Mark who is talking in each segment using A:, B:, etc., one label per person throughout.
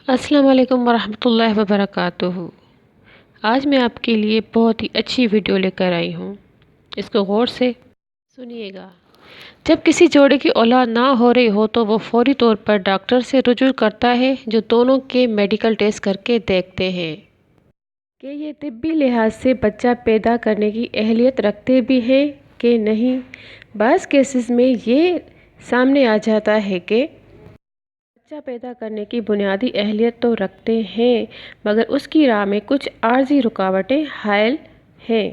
A: السلام علیکم ورحمۃ اللہ وبرکاتہ۔ آج میں آپ کے لیے بہت ہی اچھی ویڈیو لے کر آئی ہوں، اس کو غور سے سنیے گا۔ جب کسی جوڑے کی اولاد نہ ہو رہی ہو تو وہ فوری طور پر ڈاکٹر سے رجوع کرتا ہے، جو دونوں کے میڈیکل ٹیسٹ کر کے دیکھتے ہیں کہ یہ طبی لحاظ سے بچہ پیدا کرنے کی اہلیت رکھتے بھی ہیں کہ نہیں۔ بعض کیسز میں یہ سامنے آ جاتا ہے کہ بچہ پیدا کرنے کی بنیادی اہلیت تو رکھتے ہیں، مگر اس کی راہ میں کچھ عارضی رکاوٹیں حائل ہیں۔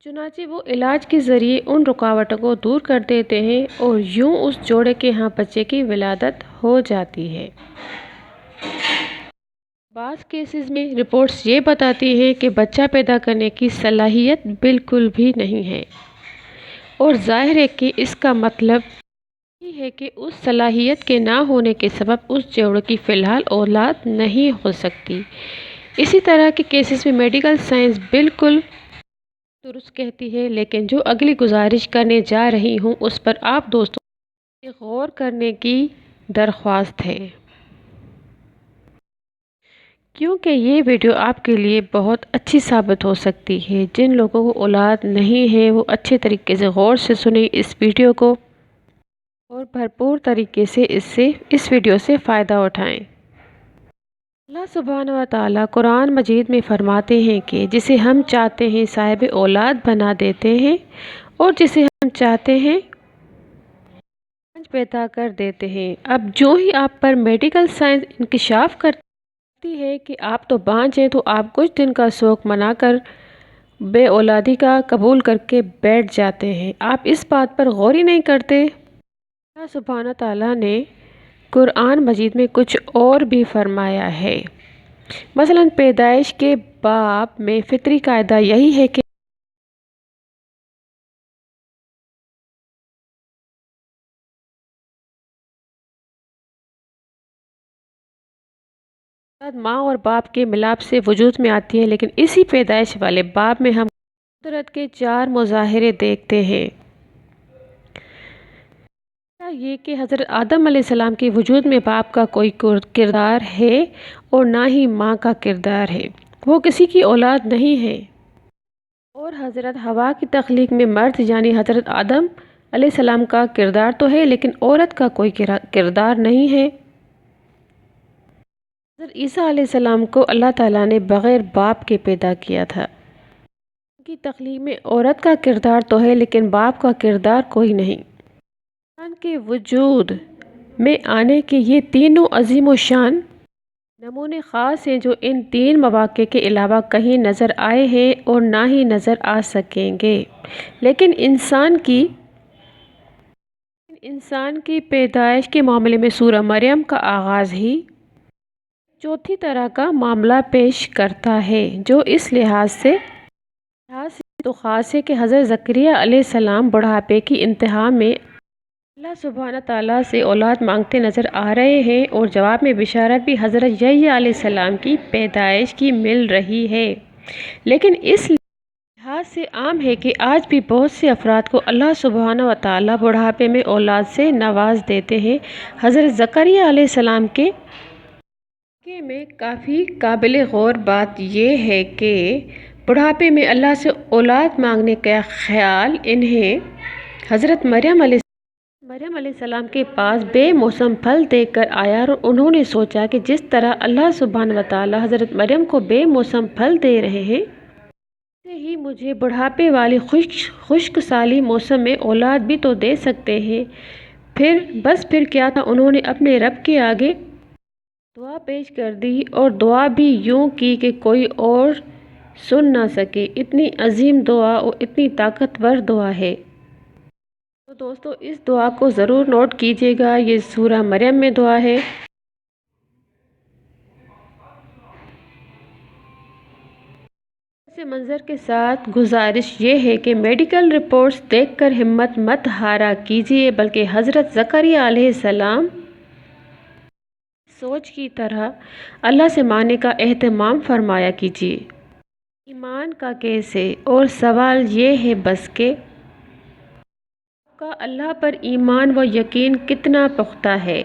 A: چنانچہ وہ علاج کے ذریعے ان رکاوٹوں کو دور کر دیتے ہیں اور یوں اس جوڑے کے ہاں بچے کی ولادت ہو جاتی ہے۔ بعض کیسز میں رپورٹس یہ بتاتی ہیں کہ بچہ پیدا کرنے کی صلاحیت بالکل بھی نہیں ہے، اور ظاہر ہے کہ اس کا مطلب یہ ہے کہ اس صلاحیت کے نہ ہونے کے سبب اس جوڑے کی فی الحال اولاد نہیں ہو سکتی۔ اسی طرح کے کیسز میں میڈیکل سائنس بالکل درست کہتی ہے، لیکن جو اگلی گزارش کرنے جا رہی ہوں اس پر آپ دوستوں سے غور کرنے کی درخواست ہے، کیونکہ یہ ویڈیو آپ کے لیے بہت اچھی ثابت ہو سکتی ہے۔ جن لوگوں کو اولاد نہیں ہے وہ اچھے طریقے سے غور سے سنیں اس ویڈیو کو اور بھرپور طریقے سے اس ویڈیو سے فائدہ اٹھائیں۔ اللہ سبحانہ و تعالیٰ قرآن مجید میں فرماتے ہیں کہ جسے ہم چاہتے ہیں صاحب اولاد بنا دیتے ہیں، اور جسے ہم چاہتے ہیں بانجھ پیدا کر دیتے ہیں۔ اب جو ہی آپ پر میڈیکل سائنس انکشاف کرتی ہے کہ آپ تو بانجھ ہیں، تو آپ کچھ دن کا شوق منا کر بے اولادی کا قبول کر کے بیٹھ جاتے ہیں۔ آپ اس بات پر غور ہی نہیں کرتے۔ اللہ سبحانہ تعالیٰ نے قرآن مجید میں کچھ اور بھی فرمایا ہے۔ مثلاً پیدائش کے باب میں فطری قاعدہ یہی ہے کہ ماں اور باپ کے ملاپ سے وجود میں آتی ہے، لیکن اسی پیدائش والے باب میں ہم قدرت کے چار مظاہرے دیکھتے ہیں۔ یہ کہ حضرت آدم علیہ السلام کے وجود میں باپ کا کوئی کردار ہے اور نہ ہی ماں کا کردار ہے، وہ کسی کی اولاد نہیں ہے۔ اور حضرت حوا کی تخلیق میں مرد یعنی حضرت آدم علیہ السلام کا کردار تو ہے، لیکن عورت کا کوئی کردار نہیں ہے۔ حضرت عیسیٰ علیہ السلام کو اللہ تعالیٰ نے بغیر باپ کے پیدا کیا تھا۔ ان کی تخلیق میں عورت کا کردار تو ہے، لیکن باپ کا کردار کوئی نہیں۔ انسان کے وجود میں آنے کے یہ تینوں عظیم و شان نمونے خاص ہیں، جو ان تین مواقع کے علاوہ کہیں نظر آئے ہیں اور نہ ہی نظر آ سکیں گے۔ لیکن انسان کی پیدائش کے معاملے میں سورہ مریم کا آغاز ہی چوتھی طرح کا معاملہ پیش کرتا ہے، جو اس لحاظ سے تو خاص ہے کہ حضرت زکریا علیہ السلام بڑھاپے کی انتہا میں اللہ سبحانہ تعالیٰ سے اولاد مانگتے نظر آ رہے ہیں، اور جواب میں بشارت بھی حضرت یحییٰ علیہ السلام کی پیدائش کی مل رہی ہے۔ لیکن اس لحاظ سے عام ہے کہ آج بھی بہت سے افراد کو اللہ سبحانہ و تعالیٰ بڑھاپے میں اولاد سے نواز دیتے ہیں۔ حضرت زکریا علیہ السلام کے واقعے میں کافی قابل غور بات یہ ہے کہ بڑھاپے میں اللہ سے اولاد مانگنے کا خیال انہیں حضرت مریم علیہ السلام کے پاس بے موسم پھل دیکھ کر آیا، اور انہوں نے سوچا کہ جس طرح اللہ سبحانہ و تعالیٰ حضرت مریم کو بے موسم پھل دے رہے ہیں، ایسے ہی مجھے بڑھاپے والی خشک سالی موسم میں اولاد بھی تو دے سکتے ہیں۔ پھر کیا تھا، انہوں نے اپنے رب کے آگے دعا پیش کر دی، اور دعا بھی یوں کی کہ کوئی اور سن نہ سکے۔ اتنی عظیم دعا اور اتنی طاقتور دعا ہے۔ تو دوستو اس دعا کو ضرور نوٹ کیجیے گا، یہ سورہ مریم میں دعا ہے۔ ایسے منظر کے ساتھ گزارش یہ ہے کہ میڈیکل رپورٹس دیکھ کر ہمت مت ہارا کیجیے، بلکہ حضرت زکریا علیہ السلام سوچ کی طرح اللہ سے مانگنے کا اہتمام فرمایا کیجیے۔ ایمان کا کیسے؟ اور سوال یہ ہے بس کہ آپ کا اللہ پر ایمان و یقین کتنا پختہ ہے؟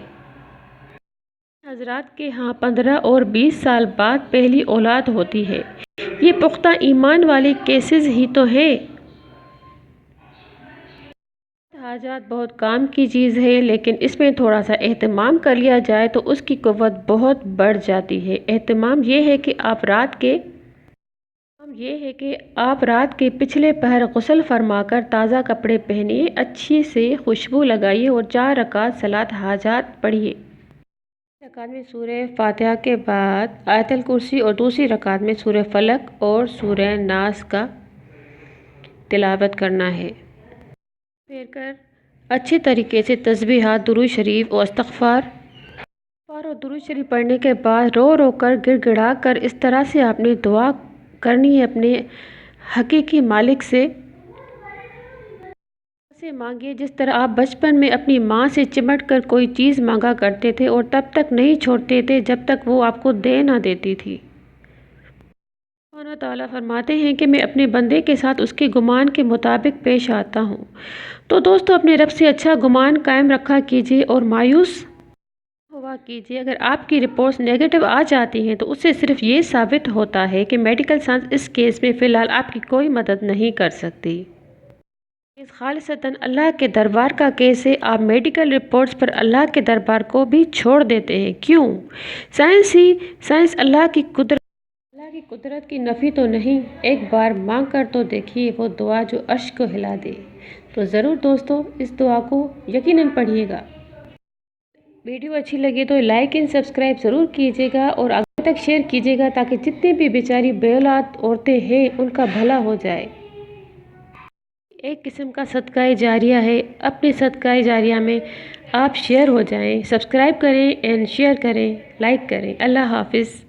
A: حضرات کے ہاں 15 اور 20 سال بعد پہلی اولاد ہوتی ہے۔ یہ پختہ ایمان والے کیسز ہی تو ہیں۔ حاجات بہت کام کی چیز ہے، لیکن اس میں تھوڑا سا اہتمام کر لیا جائے تو اس کی قوت بہت بڑھ جاتی ہے۔ اہتمام یہ ہے کہ آپ رات کے پچھلے پہر غسل فرما کر تازہ کپڑے پہنیے، اچھی سے خوشبو لگائیے اور 4 رکعت صلاۃ حاجات پڑھیے۔ رکعت میں سورہ فاتحہ کے بعد آیت الکرسی اور دوسری رکعت میں سورہ فلق اور سورہ ناس کا تلاوت کرنا ہے۔ پھر کر اچھے طریقے سے تسبیحات، درود شریف اور استغفار اور درود شریف پڑھنے کے بعد رو رو کر گڑ گڑا کر اس طرح سے آپ نے دعا کرنی ہے اپنے حقیقی مالک سے مانگیے، جس طرح آپ بچپن میں اپنی ماں سے چمٹ کر کوئی چیز مانگا کرتے تھے اور تب تک نہیں چھوڑتے تھے جب تک وہ آپ کو دے نہ دیتی تھی۔ اللہ تعالیٰ فرماتے ہیں کہ میں اپنے بندے کے ساتھ اس کے گمان کے مطابق پیش آتا ہوں۔ تو دوستو اپنے رب سے اچھا گمان قائم رکھا کیجیے اور مایوس ہوا کیجیے۔ اگر آپ کی رپورٹس نیگیٹو آ جاتی ہیں تو اس سے صرف یہ ثابت ہوتا ہے کہ میڈیکل سائنس اس کیس میں فی الحال آپ کی کوئی مدد نہیں کر سکتی۔ اس خالصتاً اللہ کے دربار کا کیس ہے۔ آپ میڈیکل رپورٹس پر اللہ کے دربار کو بھی چھوڑ دیتے ہیں، کیوں؟ سائنس اللہ کی قدرت کی نفی تو نہیں۔ ایک بار مانگ کر تو دیکھیے وہ دعا جو عرش کو ہلا دے۔ تو ضرور دوستو اس دعا کو یقیناً پڑھیے گا۔ ویڈیو اچھی لگے تو لائک اینڈ سبسکرائب ضرور کیجیے گا اور آگے تک شیئر کیجیے گا تاکہ جتنے بھی بیچاری بے اولاد عورتیں ہیں ان کا بھلا ہو جائے۔ ایک قسم کا صدقہ جاریہ ہے۔ اپنے صدقہ جاریہ میں آپ شیئر ہو جائیں، سبسکرائب کریں اینڈ شیئر کریں، لائک کریں۔ اللہ حافظ۔